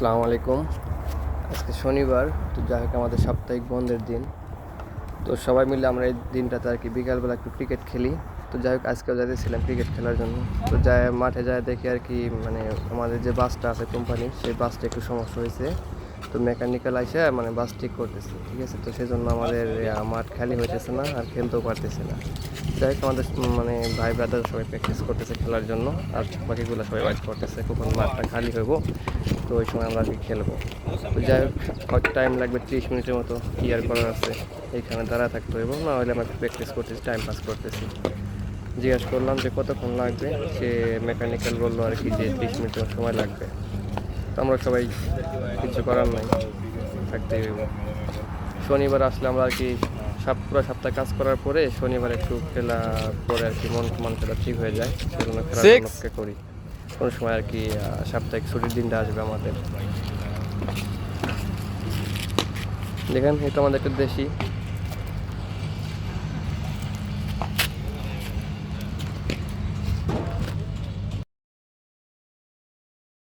আসসালামু আলাইকুম। আজকে শনিবার, তো যাই হোক আমাদের সাপ্তাহিক বন্ধের দিন। তো সবাই মিলে আমরা এই দিনটাতে আর কি বিকালবেলা একটু ক্রিকেট খেলি। তো যাই হোক আজকেও যাইতেছিলাম ক্রিকেট খেলার জন্য। তো যাই মাঠে যায় দেখি আর কি মানে আমাদের যে বাসটা আছে কোম্পানির, সেই বাসটা একটু সমস্যা হয়েছে। তো মেকানিক্যাল আইসা মানে বাস ঠিক করতেছে, ঠিক আছে। তো সেই জন্য আমাদের মাঠ খালি হইতেছে না, আর খেলতেও পারতেছে না। যাই হোক আমাদের মানে ভাই ব্রাদার সবাই প্র্যাকটিস করতেছে খেলার জন্য, আর বাকিগুলো সবাই ওয়াইট করতেছে কখন মাঠটা খালি হইব, তো ওই সময় আমরা আর কি খেলবো। তো যাই হোক হয়তো টাইম লাগবে 30 মিনিটের মতো, কি আর করার আছে, এইখানে দাঁড়ায় থাকতে হইব, না হলে আমরা প্র্যাকটিস করতেছি, টাইম পাস করতেছি। জিজ্ঞাসা করলাম যে কতক্ষণ লাগবে, সে মেকানিক্যাল বললো আর কি যে 30 মিনিট সময় লাগবে। তো আমরা সবাই কিছু করার নাই, থাকতেই হইব। শনিবার আসলে আমরা আর কি পুরো সপ্তাহ কাজ করার পরে শনিবার একটু খেলা পরে আর কি মন খেলা ঠিক হয়ে যায়, সেজন্য খেলার জন্য অপেক্ষা করি। কোনো সময় আর কি সাপ্তাহিক ছুটির দিনটা আসবে আমাদের। দেখেন এটা আমাদের একটা দেশি